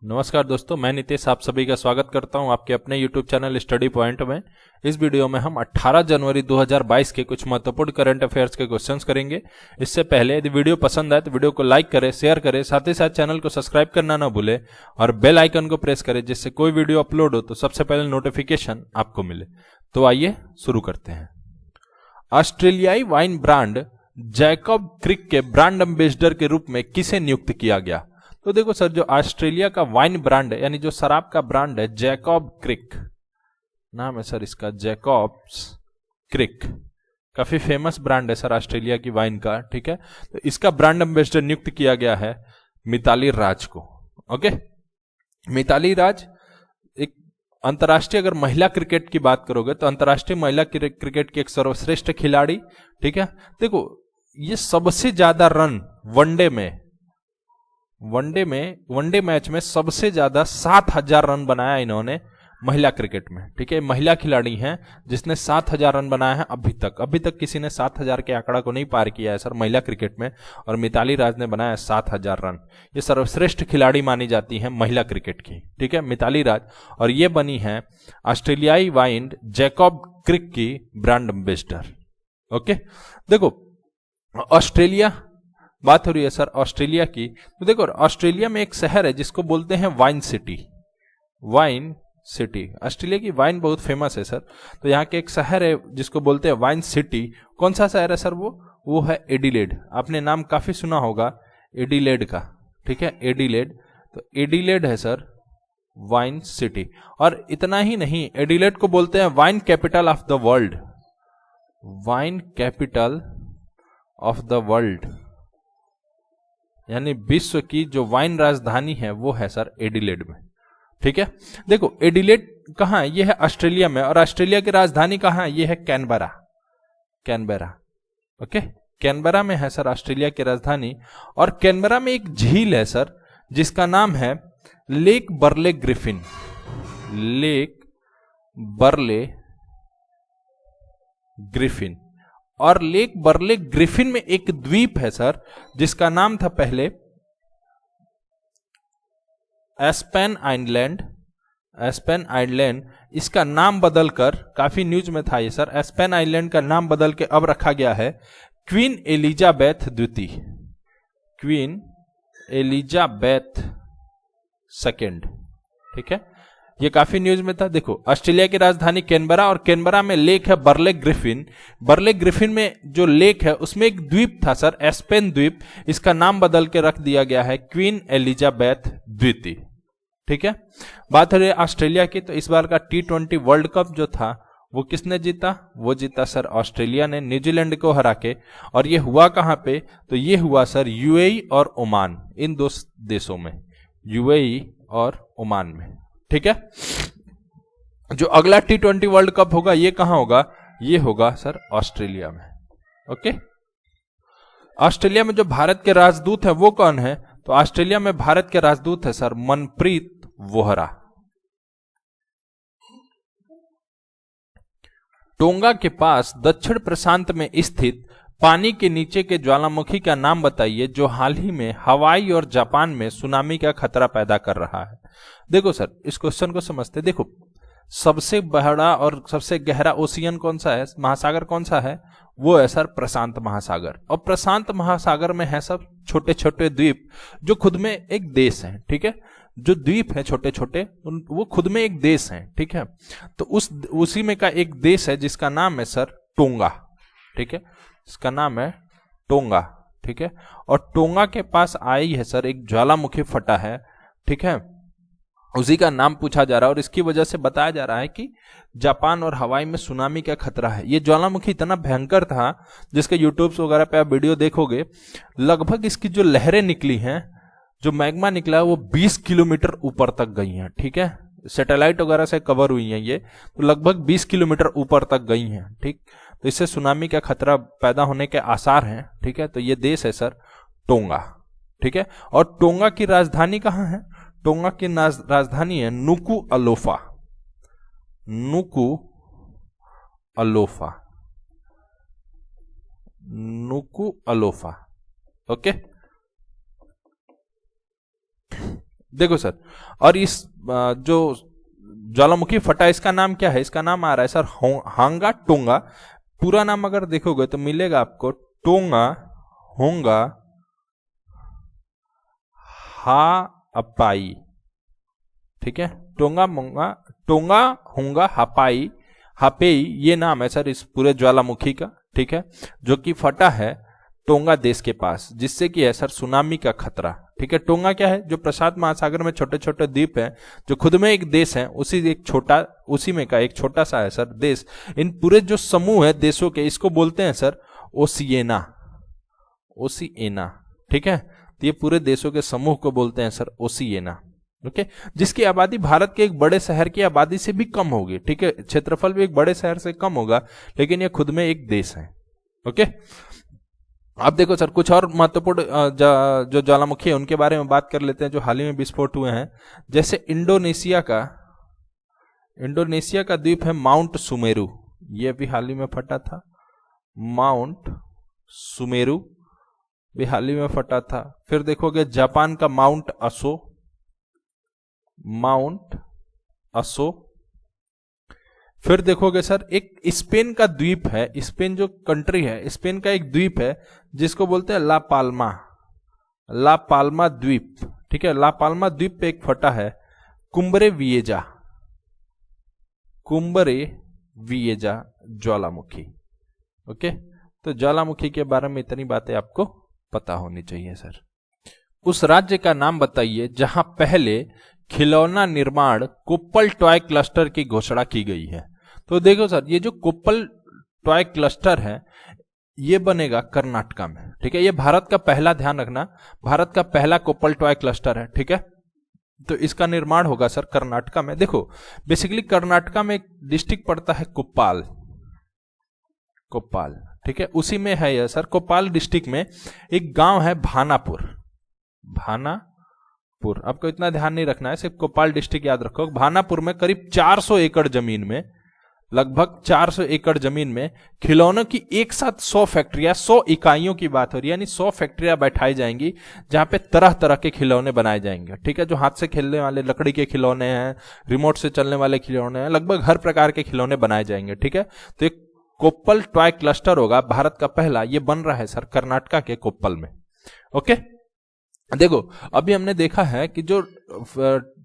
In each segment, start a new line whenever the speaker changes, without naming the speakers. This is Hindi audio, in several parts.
नमस्कार दोस्तों, मैं नितेश आप सभी का स्वागत करता हूं आपके अपने YouTube चैनल स्टडी पॉइंट में। इस वीडियो में हम 18 जनवरी 2022 के कुछ महत्वपूर्ण करंट अफेयर्स के क्वेश्चंस करेंगे। इससे पहले यदि वीडियो पसंद आए तो वीडियो को लाइक करें, शेयर करें, साथ ही साथ चैनल को सब्सक्राइब करना ना भूलें और बेल आइकन को प्रेस करें, जिससे कोई वीडियो अपलोड हो तो सबसे पहले नोटिफिकेशन आपको मिले। तो आइए शुरू करते हैं। ऑस्ट्रेलियाई वाइन ब्रांड जैकब क्रिक के ब्रांड एम्बेसडर के रूप में किसे नियुक्त किया गया? तो देखो सर, जो ऑस्ट्रेलिया का वाइन ब्रांड है, यानी जो शराब का ब्रांड है, जैकब क्रिक नाम है सर इसका, जैकब्स क्रिक, काफी फेमस ब्रांड है सर ऑस्ट्रेलिया की वाइन का। ठीक है, तो इसका ब्रांड एम्बेसडर नियुक्त किया गया है मिताली राज को। ओके, मिताली राज एक अंतर्राष्ट्रीय, अगर महिला क्रिकेट की बात करोगे तो अंतर्राष्ट्रीय महिला क्रिकेट की एक सर्वश्रेष्ठ खिलाड़ी। ठीक है, देखो ये सबसे ज्यादा रन वनडे मैच में सबसे ज्यादा 7,000 रन बनाया इन्होंने महिला क्रिकेट में। ठीक है, महिला खिलाड़ी हैं जिसने 7,000 रन बनाया है अभी तक किसी ने 7,000 के आंकड़ा को नहीं पार किया है सर महिला क्रिकेट में, और मिताली राज ने बनाया 7,000 रन। ये सर्वश्रेष्ठ खिलाड़ी मानी जाती है महिला क्रिकेट की। ठीक है, मिताली राज, और ये बनी है ऑस्ट्रेलियाई वाइन जैकब क्रिक की ब्रांड एम्बेसडर। ओके, देखो ऑस्ट्रेलिया, बात हो रही है सर ऑस्ट्रेलिया की, तो देखो ऑस्ट्रेलिया में एक शहर है जिसको बोलते हैं wine city. Wine city, Australia की वाइन बहुत फेमस है सर, तो यहाँ के एक शहर है जिसको बोलते हैं वाइन सिटी। कौन सा शहर है सर? वो है एडिलेड। आपने नाम काफी सुना होगा एडिलेड का। ठीक है, एडिलेड, तो एडिलेड है सर वाइन सिटी। और इतना ही नहीं, एडिलेड को बोलते हैं wine capital of the world. Wine capital of the world, यानी विश्व की जो वाइन राजधानी है वो है सर एडिलेड में। ठीक है, देखो एडिलेड कहां है? ये है ऑस्ट्रेलिया में, और ऑस्ट्रेलिया की राजधानी कहां है? ये है कैनबरा। ओके, कैनबरा में है सर ऑस्ट्रेलिया की राजधानी। और कैनबरा में एक झील है सर जिसका नाम है लेक बर्ले ग्रिफिन। लेक बर्ले ग्रिफिन, और लेक बर्ले ग्रिफिन में एक द्वीप है सर जिसका नाम था पहले एस्पेन आइलैंड। इसका नाम बदलकर, काफी न्यूज में था ये सर, एस्पेन आइलैंड का नाम बदल के अब रखा गया है क्वीन एलिजाबेथ द्वितीय, क्वीन एलिजाबेथ सेकेंड। ठीक है, ये काफी न्यूज में था। देखो ऑस्ट्रेलिया की राजधानी कैनबरा, और कैनबरा में लेक है बर्ले ग्रिफिन। बर्ले ग्रिफिन में जो लेक है उसमें एक द्वीप था सर, एस्पेन द्वीप। इसका नाम बदल के रख दिया गया है क्वीन एलिजाबेथ द्वितीय। ठीक है, बात हो रही है ऑस्ट्रेलिया की, तो इस बार का T20 वर्ल्ड कप जो था वो किसने जीता? वो जीता सर ऑस्ट्रेलिया ने, न्यूजीलैंड को हरा के। और ये हुआ कहां पे? तो ये हुआ सर यूएई और ओमान, इन दो देशों में, यूएई और ओमान में। ठीक है, जो अगला T20 वर्ल्ड कप होगा ये कहां होगा? ये होगा सर ऑस्ट्रेलिया में। ओके, ऑस्ट्रेलिया में जो भारत के राजदूत हैं वो कौन है? तो ऑस्ट्रेलिया में भारत के राजदूत है सर मनप्रीत वोहरा। टोंगा के पास दक्षिण प्रशांत में स्थित पानी के नीचे के ज्वालामुखी का नाम बताइए जो हाल ही में हवाई और जापान में सुनामी का खतरा पैदा कर रहा है। देखो सर, इस क्वेश्चन को समझते। देखो सबसे बड़ा और सबसे गहरा ओशियन कौन सा है, महासागर कौन सा है? वो है सर प्रशांत महासागर। और प्रशांत महासागर में है सब छोटे छोटे द्वीप जो खुद में एक देश है। ठीक है, जो द्वीप है छोटे छोटे वो खुद में एक देश है। ठीक है, तो उसी में का एक देश है जिसका नाम है सर टोंगा। ठीक है, इसका नाम है टोंगा। ठीक है, और टोंगा के पास आई है सर एक ज्वालामुखी फटा है। ठीक है, उसी का नाम पूछा जा रहा है, और इसकी वजह से बताया जा रहा है कि जापान और हवाई में सुनामी का खतरा है। ये ज्वालामुखी इतना भयंकर था जिसके यूट्यूब वगैरह पे आप वीडियो देखोगे, लगभग इसकी जो लहरें निकली हैं, जो मैग्मा निकला है, वो 20 किलोमीटर ऊपर तक गई हैं। ठीक है, सैटेलाइट वगैरह से कवर हुई हैं ये, तो लगभग 20 किलोमीटर ऊपर तक गई हैं। ठीक, तो इससे सुनामी का खतरा पैदा होने के आसार हैं। ठीक है, तो ये देश है सर टोंगा। ठीक है, और टोंगा की राजधानी कहां है? टोंगा की राजधानी है नुकु अलोफा। नुकु अलोफा। ओके, देखो सर, और इस जो ज्वालामुखी फटा, इसका नाम क्या है? इसका नाम आ रहा है सर हांगा टोंगा। पूरा नाम अगर देखोगे तो मिलेगा आपको टोंगा होंगा हा अपाई। ठीक है, टोंगा होंगा हापाई हापेई, ये नाम है सर इस पूरे ज्वालामुखी का। ठीक है, जो कि फटा है टोंगा देश के पास, जिससे कि है सर सुनामी का खतरा। ठीक है, टोंगा क्या है? जो प्रशांत महासागर में छोटे छोटे द्वीप हैं, जो खुद में एक देश है, उसी में का एक छोटा सा है सर देश। इन पूरे जो समूह है देशों के, इसको बोलते हैं सर ओशिएना। ठीक है, तो ये पूरे देशों के समूह को बोलते हैं सर ओशिएना। ओके, जिसकी आबादी भारत के एक बड़े शहर की आबादी से भी कम होगी। ठीक है, क्षेत्रफल भी एक बड़े शहर से कम होगा, लेकिन ये खुद में एक देश है। ओके, अब देखो सर, कुछ और महत्वपूर्ण जो ज्वालामुखी है उनके बारे में बात कर लेते हैं, जो हाल ही में विस्फोट हुए हैं। जैसे इंडोनेशिया का द्वीप है माउंट सुमेरु, ये भी हाल ही में फटा था। माउंट सुमेरु भी हाल ही में फटा था। फिर देखोगे जापान का माउंट असो। फिर देखोगे सर एक स्पेन का द्वीप है, स्पेन जो कंट्री है, स्पेन का एक द्वीप है जिसको बोलते हैं ला पाल्मा द्वीप। ठीक है, ला पाल्मा द्वीप पे एक फटा है कुम्बरे विएजा ज्वालामुखी। ओके, तो ज्वालामुखी के बारे में इतनी बातें आपको पता होनी चाहिए सर। उस राज्य का नाम बताइए जहां पहले खिलौना निर्माण कोप्पल टॉय क्लस्टर की घोषणा की गई है। तो देखो सर, ये जो कोप्पल टॉय क्लस्टर है ये बनेगा कर्नाटका में। ठीक है, ये भारत का पहला, ध्यान रखना, भारत का पहला कोप्पल टॉय क्लस्टर है। ठीक है, तो इसका निर्माण होगा सर कर्नाटका में। देखो बेसिकली कर्नाटका में एक डिस्ट्रिक्ट पड़ता है कोप्पाल। ठीक है, उसी में है यह सर। कोप्पाल डिस्ट्रिक्ट में एक गांव है भानापुर। आपको इतना ध्यान नहीं रखना है, सिर्फ कोप्पाल डिस्ट्रिक्ट याद रखो। भानापुर में करीब 400 एकड़ जमीन में, लगभग 400 एकड़ जमीन में खिलौनों की एक साथ 100 फैक्ट्रियां, 100 इकाइयों की बात हो रही है, यानी 100 फैक्ट्रियां बैठाई जाएंगी जहां पे तरह तरह के खिलौने बनाए जाएंगे। ठीक है, जो हाथ से खेलने वाले लकड़ी के खिलौने हैं, रिमोट से चलने वाले खिलौने हैं, लगभग हर प्रकार के खिलौने बनाए जाएंगे। ठीक है, तो एक कोप्पल टॉय क्लस्टर होगा भारत का पहला, ये बन रहा है सर कर्नाटका के कोप्पल में। ओके, देखो अभी हमने देखा है कि जो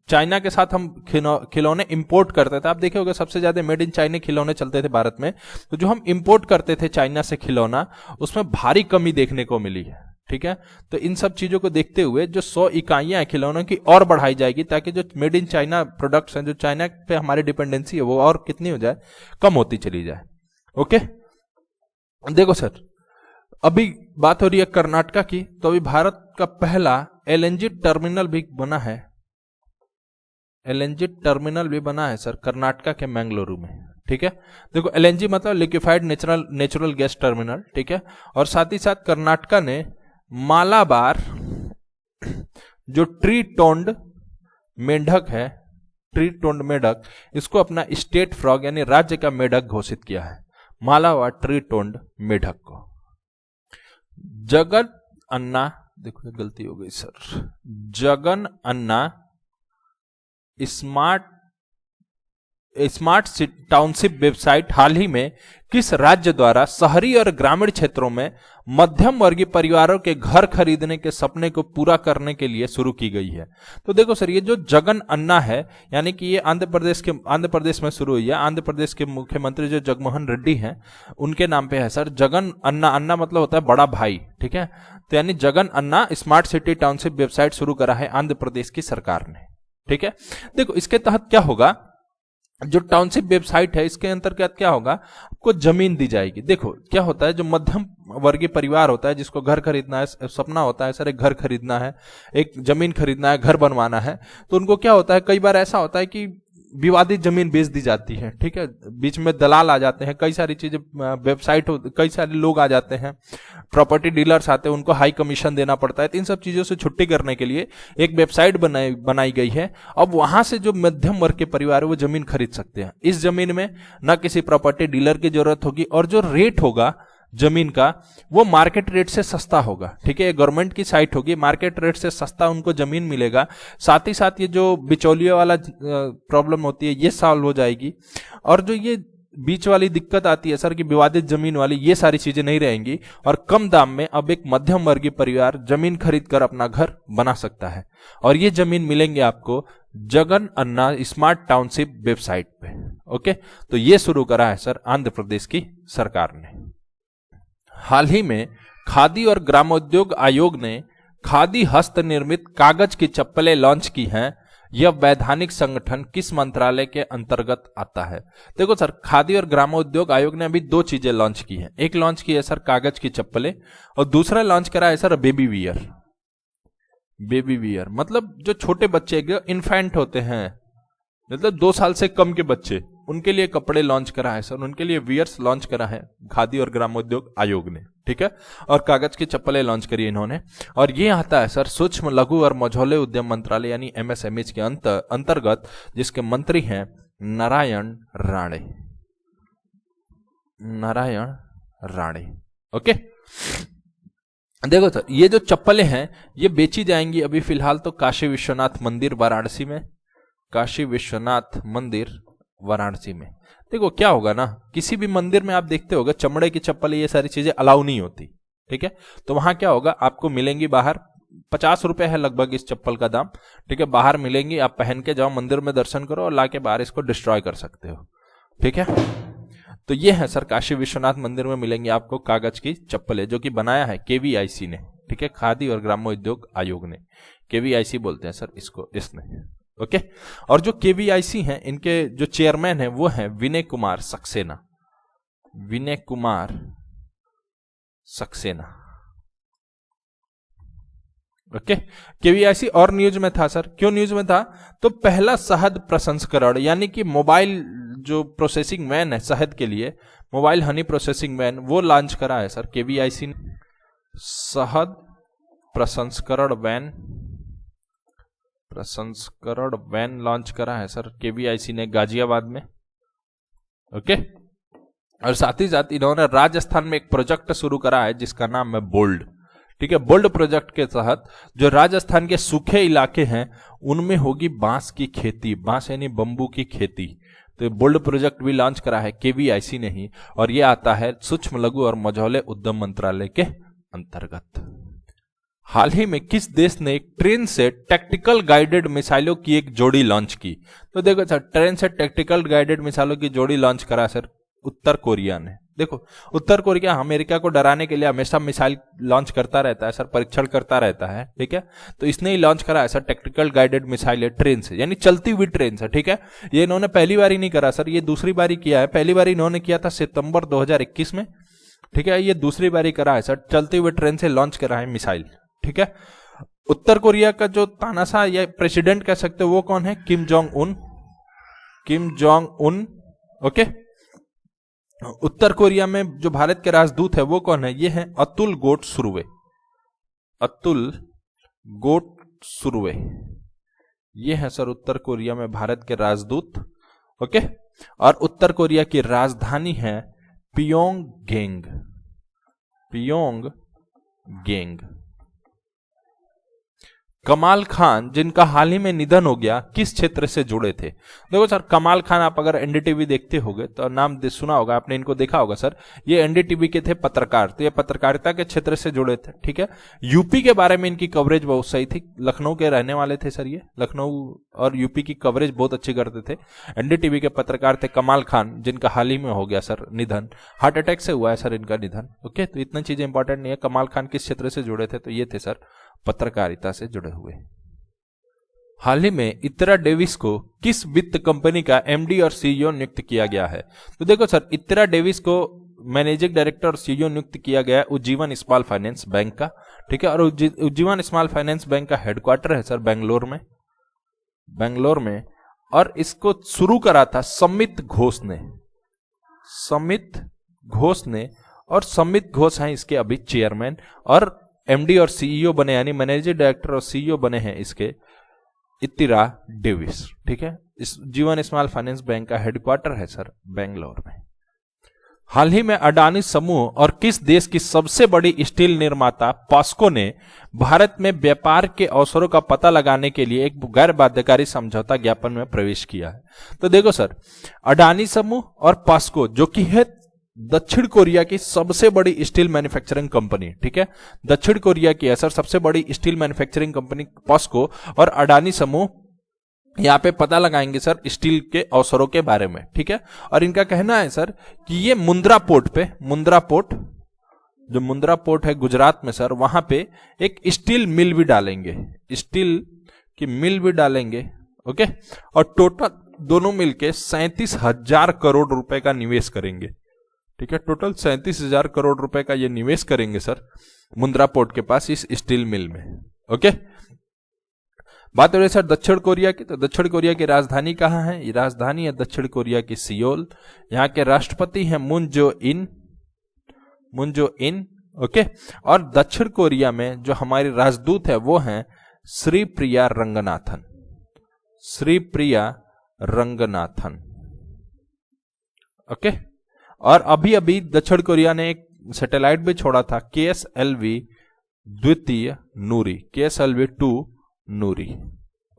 चाइना के साथ हम खिलौने इंपोर्ट करते थे, आप देखे होंगे सबसे ज्यादा मेड इन चाइना खिलौने चलते थे भारत में। तो जो हम इंपोर्ट करते थे चाइना से खिलौना, उसमें भारी कमी देखने को मिली है। ठीक है, तो इन सब चीजों को देखते हुए जो 100 इकाइयां हैं खिलौनों की और बढ़ाई जाएगी, ताकि जो मेड इन चाइना प्रोडक्ट्स हैं, जो चाइना पे हमारी डिपेंडेंसी है, वो और कितनी हो जाए, कम होती चली जाए। ओके, देखो सर, अभी बात हो रही है कर्नाटका की, तो अभी भारत का पहला एलएनजी टर्मिनल भी बना है। एलएनजी टर्मिनल भी बना है सर कर्नाटका के मैंगलुरु में। ठीक है, देखो एलएनजी मतलब लिक्विफाइड नेचुरल गैस टर्मिनल। ठीक है, और साथ ही साथ कर्नाटका ने मालाबार जो ट्री टोंड मेढक, इसको अपना स्टेट फ्रॉग यानी राज्य का मेढक घोषित किया है। मालाबार ट्री टोंड मेढक को जगन अन्ना, देखो गलती हो गई सर, जगन अन्ना स्मार्ट टाउनशिप वेबसाइट हाल ही में किस राज्य द्वारा शहरी और ग्रामीण क्षेत्रों में मध्यम वर्गीय परिवारों के घर खरीदने के सपने को पूरा करने के लिए शुरू की गई है। तो देखो सर, ये जो जगन अन्ना है, यानी कि ये आंध्र प्रदेश में शुरू हुई है। आंध्र प्रदेश के मुख्यमंत्री जो जगनमोहन रेड्डी हैं, उनके नाम पे है सर जगन अन्ना। अन्ना मतलब होता है बड़ा भाई। ठीक है, तो यानी जगन अन्ना स्मार्ट सिटी टाउनशिप वेबसाइट शुरू करा है आंध्र प्रदेश की सरकार ने। ठीक है, देखो इसके तहत क्या होगा, जो टाउनशिप वेबसाइट है इसके अंतर्गत क्या होगा, आपको जमीन दी जाएगी। देखो क्या होता है, जो मध्यम वर्गीय परिवार होता है, जिसको घर खरीदना है, सपना होता है सर एक घर खरीदना है, एक जमीन खरीदना है, घर बनवाना है, तो उनको क्या होता है, कई बार ऐसा होता है कि विवादित जमीन बेच दी जाती है। ठीक है, बीच में दलाल आ जाते हैं, कई सारी चीजें, वेबसाइट, कई सारे लोग आ जाते हैं, प्रॉपर्टी डीलर्स आते हैं, उनको हाई कमीशन देना पड़ता है। तो इन सब चीजों से छुट्टी करने के लिए एक वेबसाइट बनाई गई है। अब वहां से जो मध्यम वर्ग के परिवार है वो जमीन खरीद सकते हैं। इस जमीन में न किसी प्रॉपर्टी डीलर की जरूरत होगी, और जो रेट होगा, जमीन का, वो मार्केट रेट से सस्ता होगा। ठीक है, गवर्नमेंट की साइट होगी, मार्केट रेट से सस्ता उनको जमीन मिलेगा। साथ ही साथ ये जो बिचौलियों वाला प्रॉब्लम होती है ये सॉल्व हो जाएगी, और जो ये बीच वाली दिक्कत आती है सर की विवादित जमीन वाली, ये सारी चीजें नहीं रहेंगी, और कम दाम में अब एक मध्यम वर्गीय परिवार जमीन खरीद कर अपना घर बना सकता है। और ये जमीन मिलेंगे आपको जगन अन्ना स्मार्ट टाउनशिप वेबसाइट पे। ओके, तो ये शुरू करा है सर आंध्र प्रदेश की सरकार ने। हाल ही में खादी और ग्रामोद्योग आयोग ने खादी हस्त निर्मित कागज की चप्पलें लॉन्च की हैं। यह वैधानिक संगठन किस मंत्रालय के अंतर्गत आता है? देखो सर, खादी और ग्रामोद्योग आयोग ने अभी दो चीजें लॉन्च की हैं। एक लॉन्च की है सर कागज की चप्पलें, और दूसरा लॉन्च करा है sir baby wear. Baby wear मतलब जो छोटे बच्चे इन्फेंट होते हैं, मतलब 2 साल से कम के बच्चे, उनके लिए कपड़े लॉन्च करा है सर, उनके लिए वियर्स लॉन्च करा है खादी और ग्रामोद्योग आयोग ने। ठीक है, और कागज की चप्पलें लॉन्च करी इन्होंने। और ये आता है सर सूक्ष्म लघु और मझौले उद्यम मंत्रालय यानी MSME के अंतर्गत, जिसके मंत्री हैं नारायण राणे। नारायण राणे। ओके, देखो सर, ये जो चप्पलें हैं ये बेची जाएंगी अभी फिलहाल तो काशी विश्वनाथ मंदिर वाराणसी में। काशी विश्वनाथ मंदिर वाराणसी में। देखो क्या होगा ना, किसी भी मंदिर में आप देखते होगे चमड़े की चप्पल ये सारी चीजें अलाउ नहीं होती। ठीक है, तो वहां क्या होगा, आपको मिलेंगी बाहर, 50 रुपए है लगभग इस चप्पल का दाम। ठीक है, बाहर मिलेंगी, आप पहन के जाओ मंदिर में दर्शन करो और लाके बाहर इसको डिस्ट्रॉय कर सकते हो। ठीक है, तो ये है सर काशी विश्वनाथ मंदिर में मिलेंगी आपको कागज की चप्पलें, जो कि बनाया है KVIC ने। ठीक है, खादी और ग्रामोद्योग आयोग ने, KVIC बोलते हैं सर इसको, इसने। ओके, और जो KVIC हैं इनके जो चेयरमैन हैं वो हैं विनय कुमार सक्सेना। विनय कुमार सक्सेना। ओके, KVIC और न्यूज में था सर। क्यों न्यूज में था? तो पहला शहद प्रसंस्करण यानी कि मोबाइल जो प्रोसेसिंग वैन है शहद के लिए, मोबाइल हनी प्रोसेसिंग वैन, वो लॉन्च करा है सर KVIC ने। शहद प्रसंस्करण वैन लॉन्च करा है सर KVIC ने गाजियाबाद में। ओके, और साथ ही साथ इन्होंने राजस्थान में एक प्रोजेक्ट शुरू करा है जिसका नाम है बोल्ड। ठीक है, बोल्ड प्रोजेक्ट के तहत जो राजस्थान के सूखे इलाके हैं उनमें होगी बांस की खेती, बांस यानी बंबू की खेती। तो बोल्ड प्रोजेक्ट भी लॉन्च करा है KVIC ने ही, और यह आता है सूक्ष्म लघु और मझौले उद्यम मंत्रालय के अंतर्गत। हाल ही में किस देश ने एक ट्रेन से टैक्टिकल गाइडेड मिसाइलों की एक जोड़ी लॉन्च की? तो देखो सर, ट्रेन से टैक्टिकल गाइडेड मिसाइलों की जोड़ी लॉन्च करा सर उत्तर कोरिया ने। देखो, उत्तर कोरिया अमेरिका को डराने के लिए हमेशा मिसाइल लॉन्च करता रहता है सर, परीक्षण करता रहता है। ठीक है, तो इसने ही लॉन्च करा है sir tactical guided missile train से, यानी चलती हुई ट्रेन से। ठीक है, ये इन्होंने पहली बार ही नहीं करा सर, ये दूसरी बार ही किया है। पहली बार इन्होंने किया था सितंबर 2021 में। ठीक है, ये दूसरी बार ही करा है सर, चलती हुई ट्रेन से लॉन्च करा है मिसाइल। ठीक है, उत्तर कोरिया का जो तानाशाह या प्रेसिडेंट कह सकते हो वो कौन है? Kim Jong Un. Kim Jong Un. Okay, उत्तर कोरिया में जो भारत के राजदूत है वो कौन है? ये है अतुल गोट सुरवे। अतुल गोट सुरवे, ये है सर उत्तर कोरिया में भारत के राजदूत। ओके, और उत्तर कोरिया की राजधानी है पियोंगगैंग। पियोंगगैंग। कमाल खान जिनका हाल ही में निधन हो गया किस क्षेत्र से जुड़े थे? देखो सर, कमाल खान आप अगर NDTV देखते होगे तो नाम सुना होगा आपने, इनको देखा होगा सर। ये NDTV के थे पत्रकार, तो ये पत्रकारिता के क्षेत्र से जुड़े थे। ठीक है, यूपी के बारे में इनकी कवरेज बहुत सही थी। लखनऊ के रहने वाले थे सर, ये लखनऊ और यूपी की कवरेज बहुत अच्छी करते थे। NDTV के पत्रकार थे कमाल खान, जिनका हाल ही में हो गया सर निधन, हार्ट अटैक से हुआ है सर इनका निधन। ओके, तो इतनी चीजें इंपॉर्टेंट नहीं है। कमाल खान किस क्षेत्र से जुड़े थे? तो ये थे सर पत्रकारिता से जुड़े हुए। हाल ही में इत्रा डेविस को किस वित्त कंपनी का MD और CEO नियुक्त किया गया है? तो देखो सर, इत्रा डेविस को मैनेजिंग डायरेक्टर और CEO नियुक्त किया गया है उज्जीवन स्मॉल फाइनेंस बैंक का। ठीक है, और उज्जीवन स्मॉल फाइनेंस बैंक का हेडक्वार्टर है सर बेंगलोर में। और इसको शुरू करा था समित घोष ने, और समित घोष हैं इसके अभी चेयरमैन, और MD और CEO बने यानी मैनेजिंग डायरेक्टर और CEO बने हैं इसके इत्रा डेविस। ठीक है, इस जीवन स्मॉल फाइनेंस बैंक का हेडक्वार्टर है सर बेंगलोर में। हाल ही में अडानी समूह और किस देश की सबसे बड़ी स्टील निर्माता पॉस्को ने भारत में व्यापार के अवसरों का पता लगाने के लिए एक गैर बाध्यकारी समझौता ज्ञापन में प्रवेश किया है? तो देखो सर, अडानी समूह और पॉस्को जो कि है दक्षिण कोरिया की सबसे बड़ी स्टील मैन्युफैक्चरिंग कंपनी, ठीक है, दक्षिण कोरिया की है सर सबसे बड़ी स्टील मैन्युफैक्चरिंग कंपनी पॉस्को और अडानी समूह यहाँ पे पता लगाएंगे सर स्टील के अवसरों के बारे में, ठीक है। और इनका कहना है सर कि ये मुंद्रा पोर्ट पे, मुंद्रा पोर्ट जो मुंद्रा पोर्ट है गुजरात में सर, वहां पे एक स्टील मिल भी डालेंगे, स्टील की मिल भी डालेंगे, ओके। और टोटल दोनों मिलके 37,000 करोड़ रुपए का निवेश करेंगे, ठीक है। टोटल 37,000 करोड़ रुपए का ये निवेश करेंगे सर मुंद्रा पोर्ट के पास इस स्टील मिल में, ओके। बात हो रही है सर दक्षिण कोरिया की, तो दक्षिण कोरिया की राजधानी कहाँ है? ये राजधानी है दक्षिण कोरिया की सियोल। यहाँ के राष्ट्रपति हैं मून जो इन, ओके। और दक्षिण कोरिया में जो हमारी राजदूत है वो हैं श्रीप्रिया रंगनाथन, ओके। और अभी अभी दक्षिण कोरिया ने एक सैटेलाइट भी छोड़ा था KSLV द्वितीय नूरी, KSLV-2 नूरी,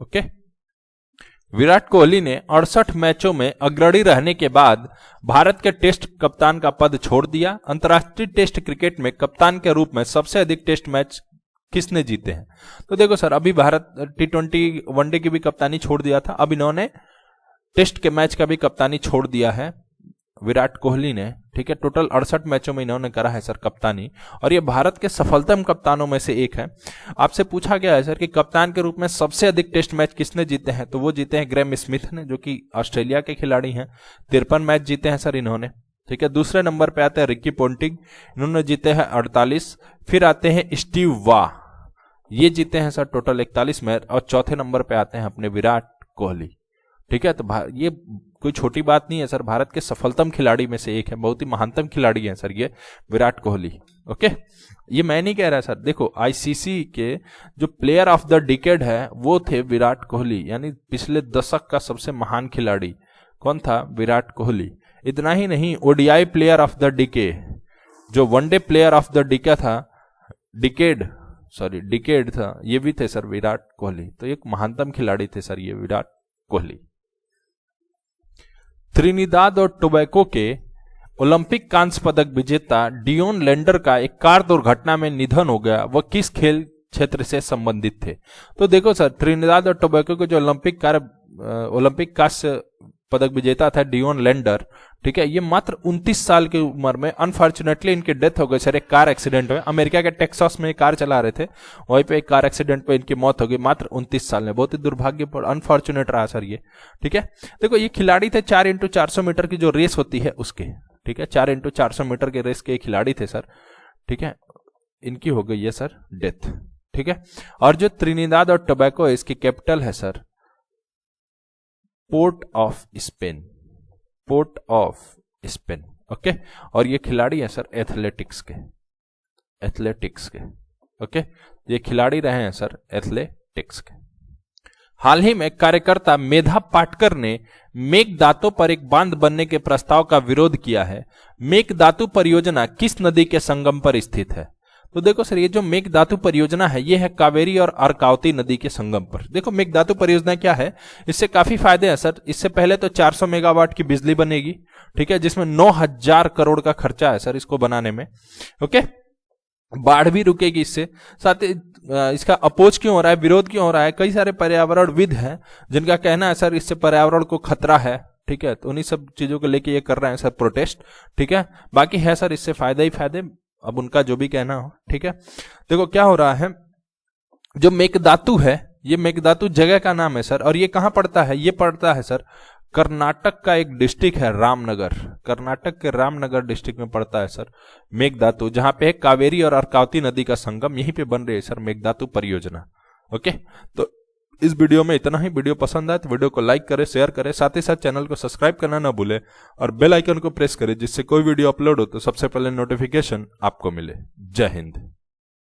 ओके। विराट कोहली ने 68 मैचों में अग्रणी रहने के बाद भारत के टेस्ट कप्तान का पद छोड़ दिया। अंतर्राष्ट्रीय टेस्ट क्रिकेट में कप्तान के रूप में सबसे अधिक टेस्ट मैच किसने जीते हैं? तो देखो सर, अभी भारत T20 वनडे की भी कप्तानी छोड़ दिया था, अब इन्होंने टेस्ट के मैच का भी कप्तानी छोड़ दिया है विराट कोहली ने, ठीक है। टोटल 68 मैचों में इन्होंने करा है सर कप्तानी, और ये भारत के सफलतम कप्तानों में से एक है। आपसे पूछा गया है सर कि कप्तान के रूप में सबसे अधिक टेस्ट मैच किसने जीते हैं? तो वो जीते हैं ग्रेम स्मिथ ने, जो कि ऑस्ट्रेलिया के खिलाड़ी हैं। 53 मैच जीते हैं सर इन्होंने, ठीक है। दूसरे नंबर पे आते हैं रिकी पोंटिंग, इन्होंने जीते हैं 48। फिर आते हैं स्टीव वाह, ये जीते हैं सर टोटल 41 मैच। और चौथे नंबर पे आते हैं अपने विराट कोहली, ठीक है। तो ये कोई छोटी बात नहीं है सर, भारत के सफलतम खिलाड़ी में से एक है, बहुत ही महानतम खिलाड़ी है सर ये विराट कोहली, ओके। ये मैं नहीं कह रहा सर, देखो ICC के जो प्लेयर ऑफ द डिकेड है वो थे विराट कोहली, यानी पिछले दशक का सबसे महान खिलाड़ी कौन था? विराट कोहली। इतना ही नहीं, ODI player of the decade, जो one day player of the decade था, डिकेड था, ये भी थे सर विराट कोहली। तो एक महानतम खिलाड़ी थे सर ये विराट कोहली। त्रिनिदाद और टोबैको के ओलंपिक कांस्य पदक विजेता डियोन लैंडर का एक कार दुर्घटना में निधन हो गया। वह किस खेल क्षेत्र से संबंधित थे? तो देखो सर, त्रिनिदाद और टोबैको के जो ओलंपिक कांस्य पदक विजेता था डियोन लैंडर, ठीक है, ये मात्र 29 साल की उम्र में अनफॉर्चुनेटली इनकी डेथ हो गई सर एक कार एक्सीडेंट में। अमेरिका के टेक्सास में कार चला रहे थे, वहीं पे एक कार एक्सीडेंट में इनकी मौत हो गई मात्र 29 साल में। बहुत ही दुर्भाग्यपूर्ण, अनफॉर्चुनेट रहा सर ये, ठीक है। देखो ये खिलाड़ी थे 4x400 मीटर की जो रेस होती है उसके, ठीक है, 4x400 मीटर के रेस के खिलाड़ी थे सर, ठीक है। इनकी हो गई है सर डेथ, ठीक है। और जो त्रिनिदाद और टोबैको है इसकी कैपिटल है sir port of Spain, okay. और ये खिलाड़ी है सर एथलेटिक्स के, ओके। ये खिलाड़ी रहे हैं सर एथलेटिक्स के। हाल ही में कार्यकर्ता मेधा पाटकर ने मेघदातु पर एक बांध बनने के प्रस्ताव का विरोध किया है। मेघदातु परियोजना किस नदी के संगम पर स्थित है? तो देखो सर, ये जो मेघदातु परियोजना है ये है कावेरी और अर्कावती नदी के संगम पर। देखो मेघदातु परियोजना क्या है, इससे काफी फायदे हैं सर। इससे पहले तो 400 मेगावाट की बिजली बनेगी, ठीक है, जिसमें 9,000 करोड़ का खर्चा है सर इसको बनाने में, ओके। बाढ़ भी रुकेगी इससे। साथ ही इसका अपोज क्यों हो रहा है, विरोध क्यों हो रहा है? कई सारे पर्यावरणविद हैं जिनका कहना है सर इससे पर्यावरण को खतरा है, ठीक है। तो उन्हीं सब चीजों को लेके ये कर रहे हैं सर प्रोटेस्ट, ठीक है। बाकी है सर इससे फायदे ही फायदे, अब उनका जो भी कहना हो, ठीक है। देखो क्या हो रहा है, जो मेघदातु है ये मेघदातु जगह का नाम है सर, और ये कहां पड़ता है? ये पड़ता है सर कर्नाटक का एक डिस्ट्रिक्ट है रामनगर, कर्नाटक के रामनगर डिस्ट्रिक्ट में पड़ता है सर मेघदातु, जहां पे कावेरी और अर्कावती नदी का संगम, यहीं पे बन रही है सर मेघदातु परियोजना, ओके। तो इस वीडियो में इतना ही। वीडियो पसंद आए तो वीडियो को लाइक करें, शेयर करें, साथ ही साथ चैनल को सब्सक्राइब करना ना भूलें और बेल आइकन को प्रेस करें जिससे कोई वीडियो अपलोड हो तो सबसे पहले नोटिफिकेशन आपको मिले। जय हिंद।